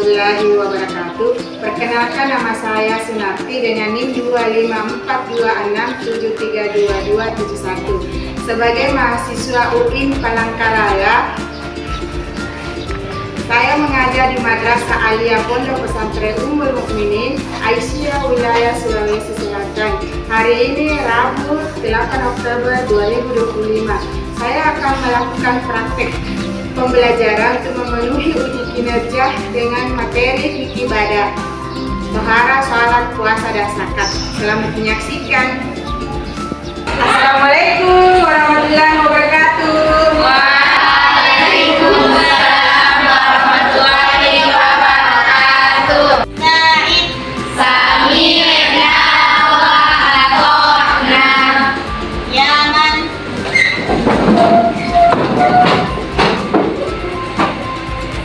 warahmatullahi wabarakatuh. Perkenalkan, nama saya Sunarti dengan NIM 25426732271. Sebagai mahasiswa UIN Palangkaraya, saya mengajar di Madrasah Aliyah Pondok Pesantren Ummul Mukminin Aisyah, wilayah Sulawesi Selatan. Hari ini Rabu 8 Oktober 2025. Saya akan melakukan praktek pembelajaran untuk memenuhi uji kinerja dengan materi fikih ibadah, tohara, salat, puasa, dan zakat. Selamat menyaksikan. Assalamualaikum warahmatullahi wabarakatuh. Waalaikumsalam warahmatullahi wabarakatuh. Naib sami'na wa ata'na. Yaman.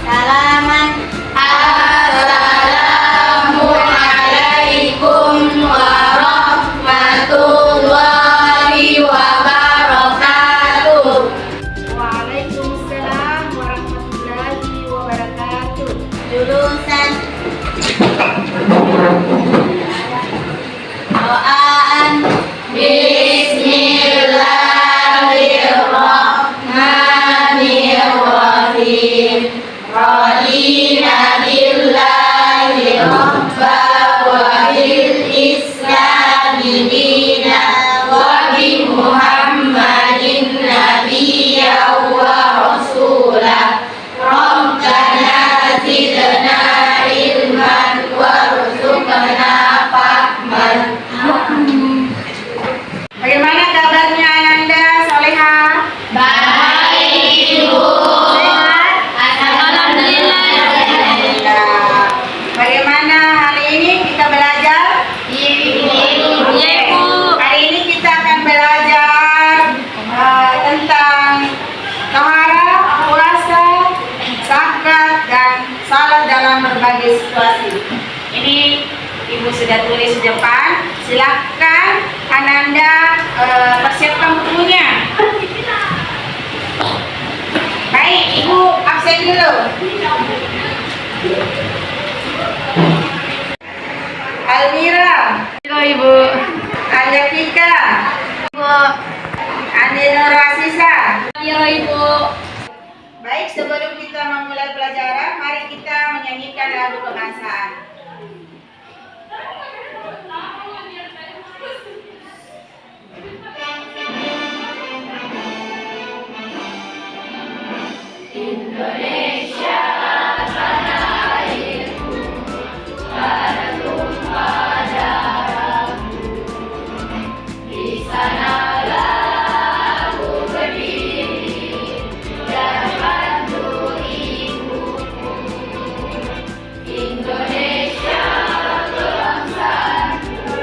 Salaman. Assalamualaikum warahmatullahi wabarakatuh. Waalaikumsalam warahmatullahi wabarakatuh. Jurusan doaan. Bismillahirrahmanirrahim. Radina billahi rabba wa bil islami dina wa bi Muhammadin nabiyya wa rasulah. Rabbana zidna ilman warzuqna fahman. Bagaimana kabarnya Ananda Soleha? Baik, Ibu. Sehat? Alhamdulillah. Bagaimana hari ini kita belajar? Ibu. Hari ini kita akan belajar tentang tohara, puasa, zakat, dan salat dalam berbagai situasi. Ini Ibu sudah tulis di depan. Silakan Ananda persiapkan bukunya. Baik, Ibu absen dulu. Almira. Halo Ibu. Anjatika. Ibu. Andi Nurasisa. Halo Ibu. Baik, sebelum kita memulai pelajaran, mari kita menyanyikan lagu kebangsaan. Indonesia tanah airku, tanah tumpah darahku. Di sanalah aku berdiri dan bantu ibuku. Indonesia kebangsaanku,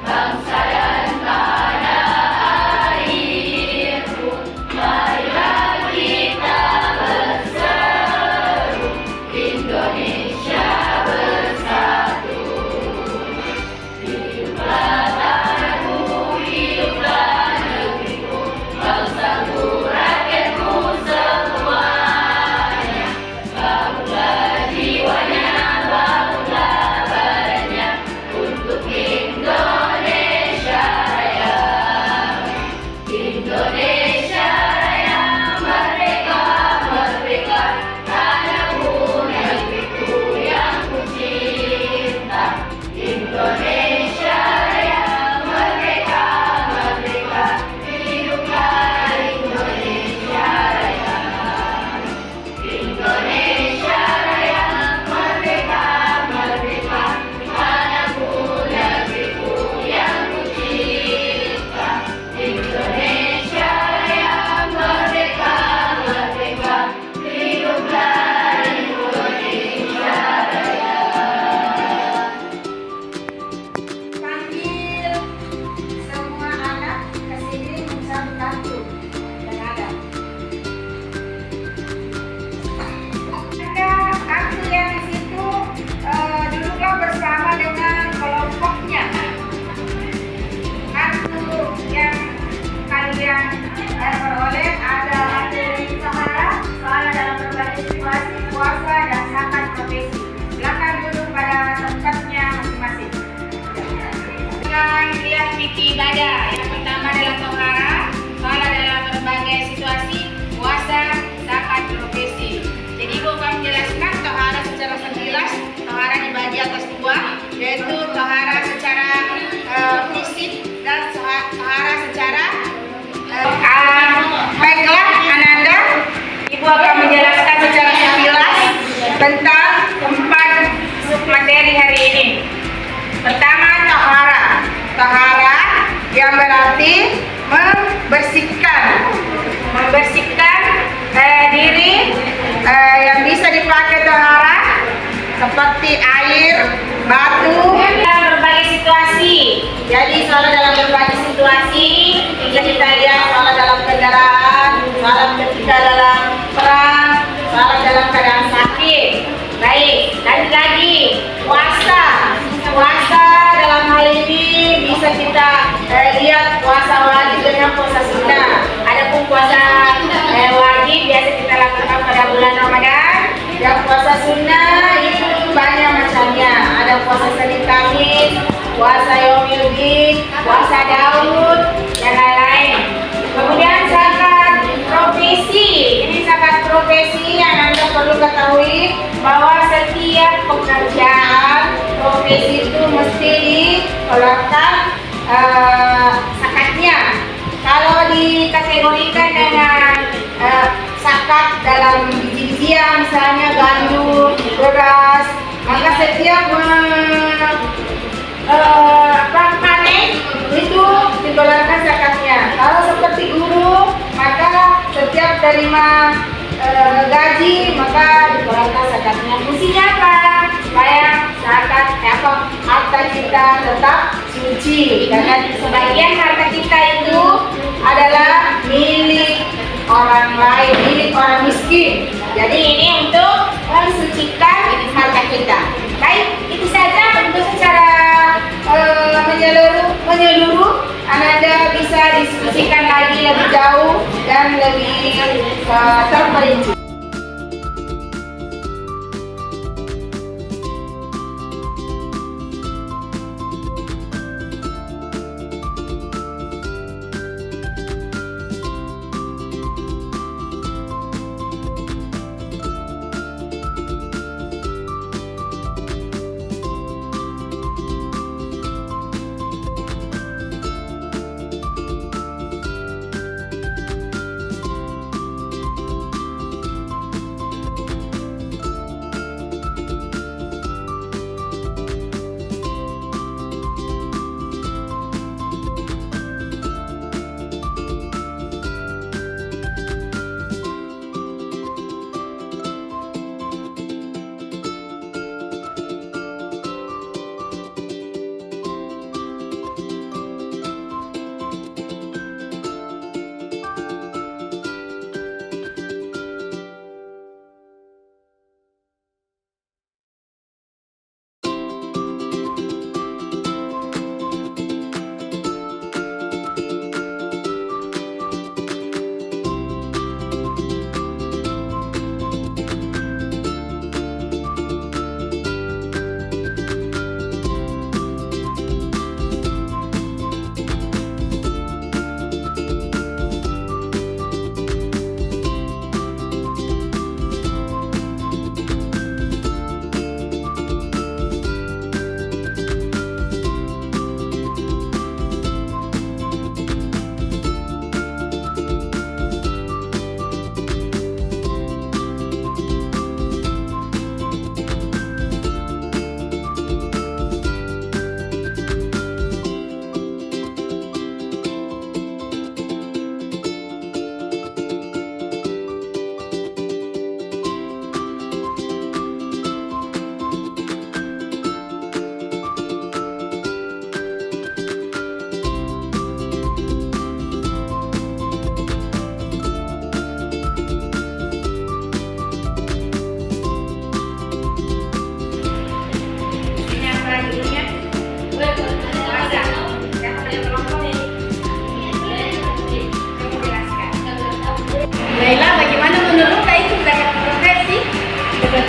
bangsa dan tanah airku. Marilah kita berseru, Indonesia bersatu. Hiduplah tanahku, hiduplah negeriku, bangsaku, rakyatku semuanya. Bangunlah jiwanya, bangunlah badannya untuk Indonesia Raya. Indonesia Raya, merdeka, merdeka, tanahku, negeriku yang ku cinta. Indonesia Raya, merdeka, merdeka, hiduplah Indonesia Raya. Indonesia Raya, merdeka, merdeka, tanahku, negeriku yang ku cinta. Indonesia Raya, merdeka, merdeka, hiduplah Indonesia Raya. Panggil semua anak ke sini mencabut kartu yang ada. Ada kartu yang di situ, duduklah bersama dengan kelompoknya. Kartu yang kalian peroleh ada materi tohara, salat dalam berbagai situasi, puasa, dan zakat profesi. akti ibadah. Yang pertama adalah tohara, sholat dalam berbagai situasi, puasa, zakat, profesi. Jadi Ibu akan menjelaskan tohara secara sekilas. Tohara dibagi atas dua, yaitu tohara secara fisik dan tohara secara baiklah Ananda. Ibu akan menjelaskan secara sekilas tentang 4 submateri hari ini. Pertama, tohara. Tohara yang berarti membersihkan diri yang bisa dipakai tohara seperti air, batu dalam berbagai situasi. Jadi sholat dalam berbagai situasi bisa kita lihat sholat dalam kendaraan, sholat ketika dalam perang, sholat dalam keadaan sakit. Baik, lanjut lagi puasa. Puasa dalam hal ini bisa kita lihat puasa wajib dengan puasa sunnah. Adapun puasa wajib biasa kita lakukan pada bulan Ramadan. Yang puasa sunnah itu banyak macamnya. Ada puasa Senin Kamis, puasa Yaumil puasa Daud dan lain-lain. Kemudian zakat profesi. Ini zakat profesi yang Anda perlu ketahui bahwa setiap pekerjaan profesi itu mesti dikeluarkan zakatnya. Kalau dikategorikan dengan zakat dalam biji-bijian, misalnya gandum, beras, maka setiap panen itu dikeluarkan zakatnya. Kalau seperti guru, maka setiap terima gaji maka dikeluarkan zakatnya. Fungsinya apa? Supaya zakat harta kita tetap suci. Karena sebagian harta kita itu adalah milik orang lain, milik orang miskin. Jadi ini untuk mensucikan harta kita. Baik, itu saja untuk secara menyeluruh. Anda bisa diskusikan lagi lebih jauh dan lebih terperinci.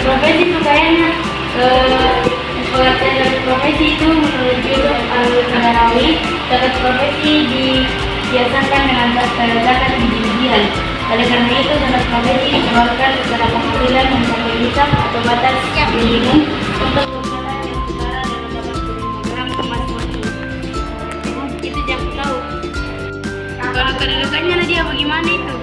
profesi itu kayaknya pengertian dari profesi profesi itu menurut judul Al-Narawi, zakat profesi dibiasakan dengan zakat biji-bijian. Oleh karena itu, zakat profesi dikeluarkan secara penghasilan mencapai nisab atau batas minimum untuk besaran yang setara dengan 85 gram emas murni. Itu yang aku tahu. Kalau kedudukannya Nadia bagaimana itu?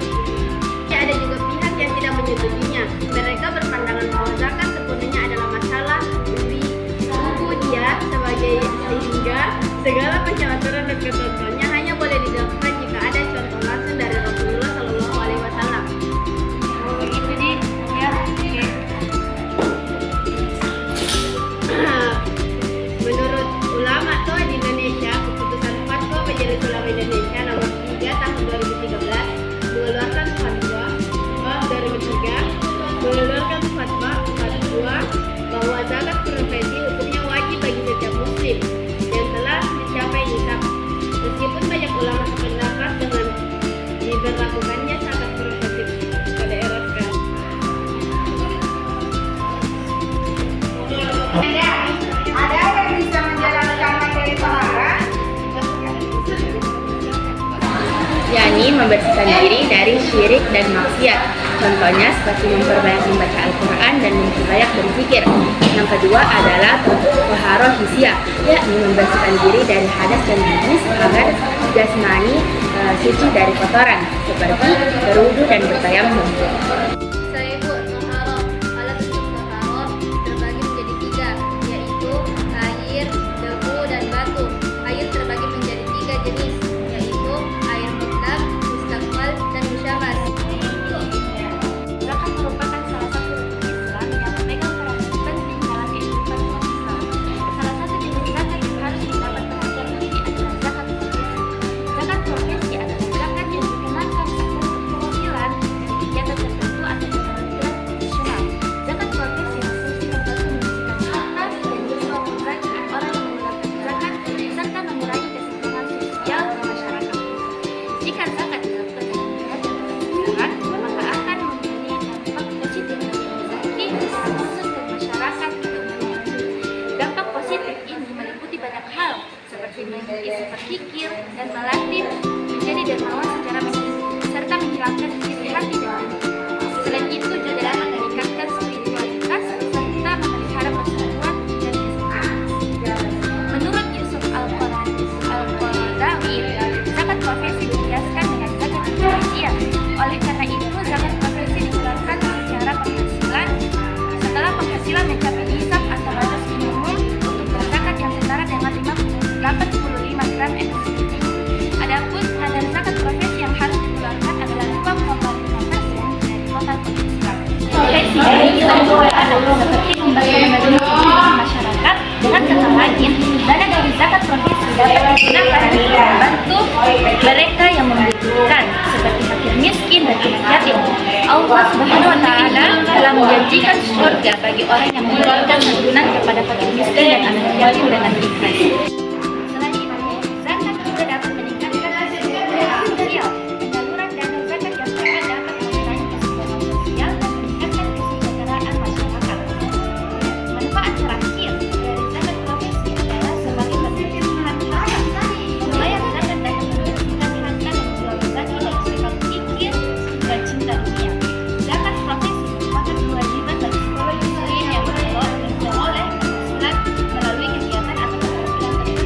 Ada juga pihak yang tidak menyetujuinya. Mereka berpandangan bahwa zakat sepenuhnya adalah masalah dari suku dia sehingga segala macam aturan dan ketentuannya hanya boleh dilakukan jika ada contoh langsung dari Rasulullah Shallallahu Alaihi Wasallam. Oh begitu di, ya. Oke. Menurut ulama tua di Indonesia, keputusan Fatwa Majelis Ulama Indonesia nomor 3 tahun 2013 mengeluarkan fatwa bahwa zakat profesi hukumnya wajib bagi setiap muslim yang telah mencapai nisab. Meskipun banyak ulama sependapat dengan diberlakukannya zakat profesi pada era sekarang. Ada yang bisa menjalankan materi tohara? yakni membersihkan diri dari syirik dan maksiat. Contohnya seperti memperbanyak membaca Al-Quran dan memperbanyak berzikir. Yang kedua adalah toharoh hisiah, yakni membersihkan diri dari hadas dan najis agar jasmani suci dari kotoran, seperti berwudu dan bertayamum. Saibu toharoh, alat untuk toharoh terbagi menjadi 3, yaitu air, debu, dan batu. Air terbagi menjadi 3 jenis, yaitu air mutlak, mustakmal, dan musyamas. Zakat merupakan salah satu rukun Islam yang memegang peran penting dalam kehidupan umat Islam. Salah satu jenis zakat yang harus mendapat perhatian lebih adalah zakat profesi. Zakat profesi adalah zakat yang dikenakan untuk perwakilan dari kegiatan tertentu atau keterampilan profesional. Zakat profesi berfungsi membantu membersihkan harta dan jiwa pribadi orang yang mengeluarkan zakat serta mengurangi kesenjangan sosial di masyarakat. Jika zakat dilakukan dengan benar dan berkesinambungan, maka akan mempunyai dampak positif bagi rezeki, khusus dan masyarakat untuk maju. Dampak positif ini meliputi banyak hal, seperti memiliki sifat kikir dan melatih menjadi dermawan secara medis, serta menghilangkan iri hati dan dengki. Selain itu juga dapat meningkatkan spiritualitas serta memelihara persatuan dan kesatuan. Menurut Yusuf Al-Qaradawi, zakat profesi dibiaskan dengan zakat fitrah. Oleh karena itu, zakat profesi dikeluarkan secara penghasilan setelah penghasilan mencapai nisab atau batas minimum untuk berzakat yang setara dengan 85 gram emas putih. Adapun kadar zakat profesi yang harus dikeluarkan adalah 2,5% dari total penghasilan. Profesi ini adalah seperti membantu kehidupan masyarakat. Dengan kata lain, dana dari zakat profesi dapat digunakan untuk membantu mereka yang membutuhkan, seperti fakir miskin dan anak yatim. Allah Subhanahu wa Ta'ala telah menjanjikan surga bagi orang yang mengeluarkan santunan kepada fakir miskin dan anak yatim dengan ikhlas. Selain itu, zakat juga dapat meningkatkan kesejahteraan sosial. Penyaluran dana zakat yang tepat dapat mengurangi kesenjangan sosial dan meningkatkan kesejahteraan masyarakat. Manfaat terakhir dari zakat profesi adalah sebagai pencegahan haram. Membayar zakat dapat membersihkan harta dan jiwa pribadi dari sifat kikir dan cinta dunia. Zakat profesi merupakan kewajiban bagi seluruh muslim yang memperoleh penghasilan melalui kegiatan atau keterampilan tertentu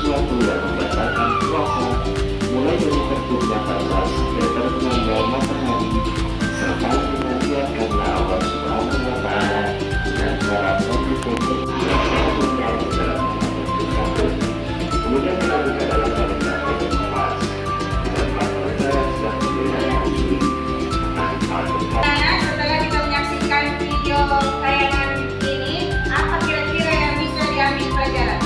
sesuatu yang membatalkan puasa, mulai dari terbitnya fajar sampai terbenamnya matahari, serta penantian karena Allah Subhanahu wa Ta'ala dan cara produk-produk yang selalunya dalam mengatur sahur. Kemudian dilanjutkan dalam kalimat yang lepas dan pada sudah menjadi Setelah kita menyaksikan video tayangan ini, apa kira-kira yang bisa diambil pelajaran?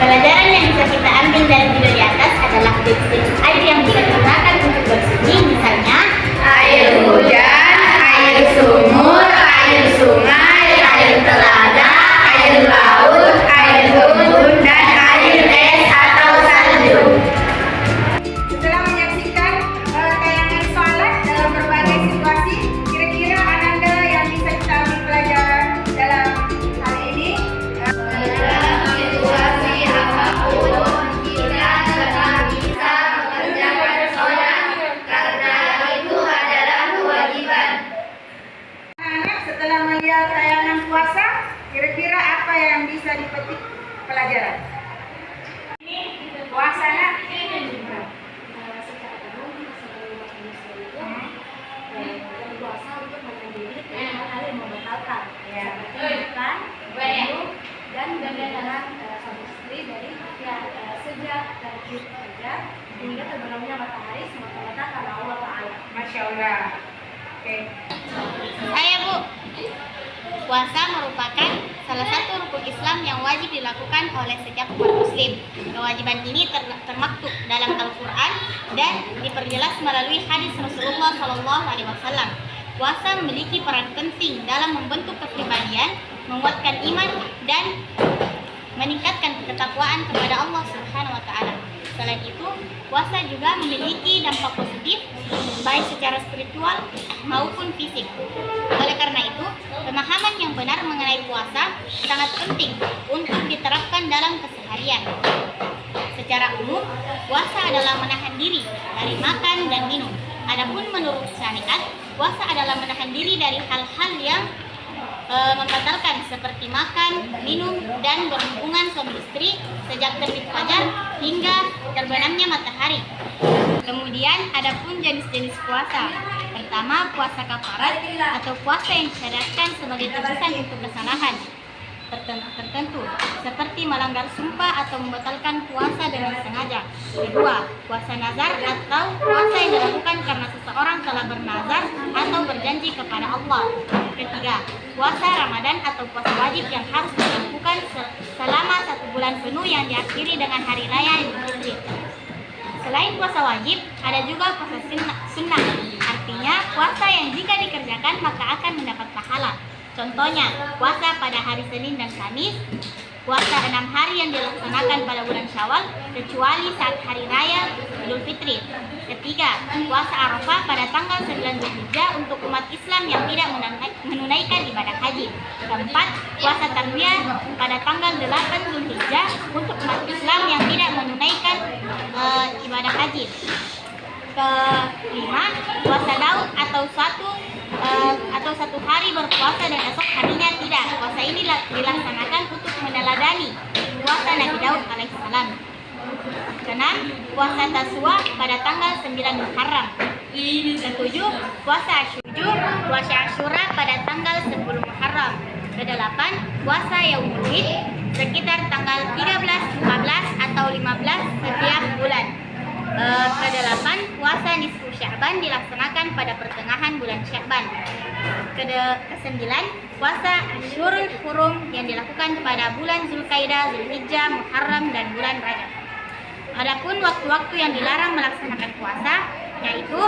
Pelajaran yang bisa kita ambil dari video di atas adalah jenis air yang bisa digunakan untuk bersuci, misalnya air hujan, air sumur, air sungai, air telaga, air laut, air embun, dan air es atau salju. Setelah menyaksikan tayangan sholat dalam berbagai situasi, kira-kira Ananda yang bisa kita ambil pelajaran dalam hal ini? Situasi apapun kita tetap bisa mengerjakan sholat karena itu adalah kewajiban. Anak setelah melihat tayangan puasa, kira-kira apa yang bisa dipetik pelajaran? Puasa nak? Puasa untuk menahan diri dari hal yang membatalkan, Ya. dan menahan suami istri dari sejak terbit fajar hingga terbenamnya matahari semata-mata karena Allah Ta'ala. Masya Allah. Oke. Saya Bu, puasa merupakan salah satu rukun Islam yang wajib dilakukan oleh setiap umat muslim. Kewajiban ini termaktub dalam Al-Quran dan diperjelas melalui hadis Rasulullah SAW. Puasa memiliki peran penting dalam membentuk kepribadian, menguatkan iman, dan meningkatkan ketakwaan kepada Allah Subhanahu wa Ta'ala. Selain itu, puasa juga memiliki dampak positif baik secara spiritual maupun fisik. Oleh karena itu, pemahaman yang benar mengenai puasa sangat penting untuk diterapkan dalam keseharian. Secara umum, puasa adalah menahan diri dari makan dan minum. Adapun menurut syariat, puasa adalah menahan diri dari hal-hal yang membatalkan seperti makan, minum, dan berhubungan suami istri sejak terbit fajar hingga terbenamnya matahari. Kemudian adapun jenis-jenis puasa. Pertama, puasa kafarat atau puasa yang disyaratkan sebagai tebusan untuk kesalahan tertentu seperti melanggar sumpah atau membatalkan puasa dengan sengaja. Kedua, puasa nazar atau puasa yang dilakukan karena seseorang telah bernazar atau berjanji kepada Allah. Ketiga, puasa Ramadan atau puasa wajib yang harus dilakukan selama 1 bulan penuh yang diakhiri dengan hari raya Idul Fitri. Selain puasa wajib, ada juga puasa sunnah, artinya puasa yang jika dikerjakan maka akan mendapat pahala. Contohnya, puasa pada hari Senin dan Kamis, puasa 6 hari yang dilaksanakan pada bulan Syawal, kecuali saat hari raya Idul Fitri. Ketiga, puasa Arafah pada tanggal 9 Zulhijjah untuk umat Islam yang tidak menunaikan ibadah haji. Keempat, puasa Tarwiyah pada tanggal 8 Zulhijjah untuk umat Islam yang tidak menunaikan ibadah haji. Kelima, puasa Daud atau satu hari berpuasa dan esok harinya tidak. Puasa ini dilaksanakan untuk meneladani puasa Nabi Daud alaihissalam. Keenam, puasa Taswa pada tanggal 9 Muharram. Ketujuh, puasa Asyura pada tanggal 10 Muharram. Kedelapan, puasa Yaumul Bid sekitar tanggal 13, 14 atau 15 setiap bulan. Kedelapan, puasa Nisfu Sya'ban dilaksanakan pada pertengahan bulan Sya'ban. Kesembilan, puasa Asyurul Hurum yang dilakukan pada bulan Zulkaidah, Zulhijjah, Muharram, dan bulan Rajab. Adapun waktu-waktu yang dilarang melaksanakan puasa, yaitu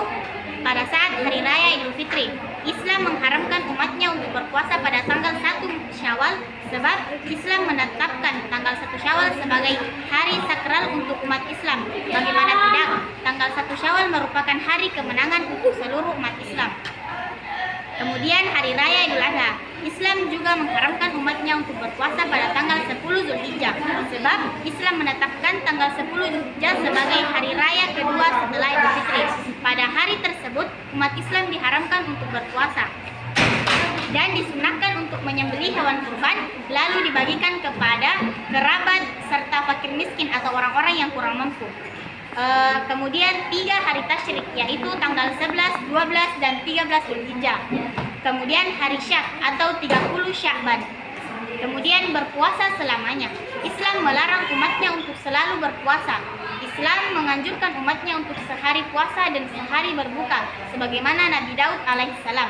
pada saat Hari Raya Idul Fitri. Islam mengharamkan umatnya untuk berpuasa pada tanggal 1 Syawal sebab Islam menetapkan tanggal 1 Syawal sebagai hari sakral untuk umat Islam. Bagaimana tidak, tanggal 1 Syawal merupakan hari kemenangan untuk seluruh umat Islam. Kemudian Hari Raya Idul Adha. Islam juga mengharamkan umatnya untuk berpuasa pada tanggal 10 Zulhijjah sebab Islam menetapkan tanggal 10 Zulhijjah sebagai hari raya kedua setelah Idul Fitri. Pada hari tersebut umat Islam diharamkan untuk berpuasa dan disunahkan untuk menyembelih hewan kurban lalu dibagikan kepada kerabat serta fakir fakir miskin atau orang-orang yang kurang mampu. Kemudian 3 hari tasyrik, yaitu tanggal 11, 12, dan 13 Dzulhijjah. Kemudian hari Syak atau 30 Sya'ban. Kemudian berpuasa selamanya. Islam melarang umatnya untuk selalu berpuasa. Islam menganjurkan umatnya untuk sehari puasa dan sehari berbuka, sebagaimana Nabi Daud alaihissalam.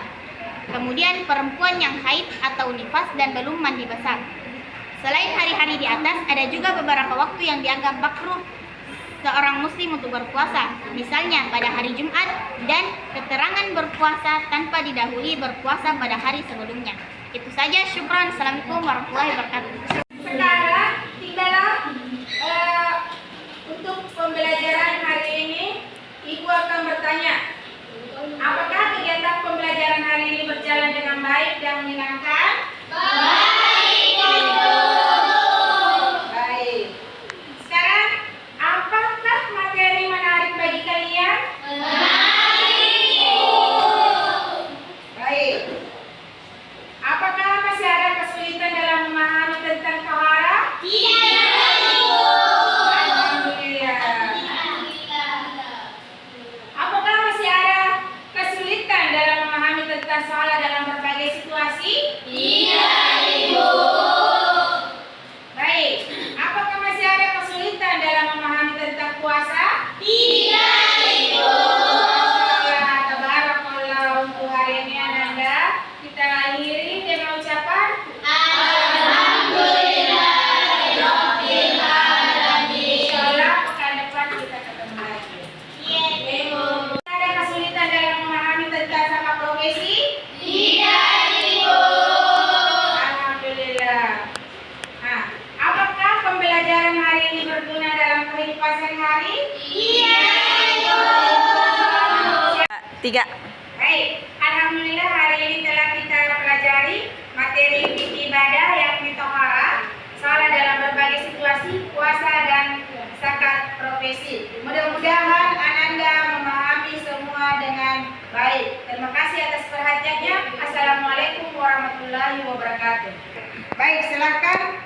Kemudian perempuan yang haid atau nifas dan belum mandi basah. Selain hari-hari di atas, ada juga beberapa waktu yang dianggap makruh seorang muslim untuk berpuasa. Misalnya pada hari Jumat dan keterangan berpuasa tanpa didahului berpuasa pada hari sebelumnya. Itu saja, syukran. Assalamualaikum warahmatullahi wabarakatuh. Sekarang tinggallah untuk pembelajaran hari ini, Ibu akan bertanya, apakah kegiatan pembelajaran hari ini berjalan dengan baik dan menyenangkan? Baik. Sekarang, apakah materi menarik bagi kalian? Baik. Apakah masih ada kesulitan dalam memahami tentang tohara? Apakah masih ada kesulitan dalam memahami tentang sholat dalam berbagai situasi? Baik. Apakah masih ada kesulitan dalam memahami tentang puasa? Tabarakallah, untuk hari ini Ananda kita akhiri dengan ucapan insyaallah pekan depan kita ketemu lagi. Ada kesulitan dalam memahami tentang sama profesi? Alhamdulillah. Nah, apakah pembelajaran hari ini berguna dalam kehidupan sehari-hari? Baik, alhamdulillah hari ini telah kita pelajari materi fikih ibadah yakni tohara, salat dalam berbagai situasi, puasa dan zakat profesi. Mudah-mudahan Ananda memahami semua dengan baik. Terima kasih atas perhatiannya. Assalamualaikum warahmatullahi wabarakatuh. Baik, silakan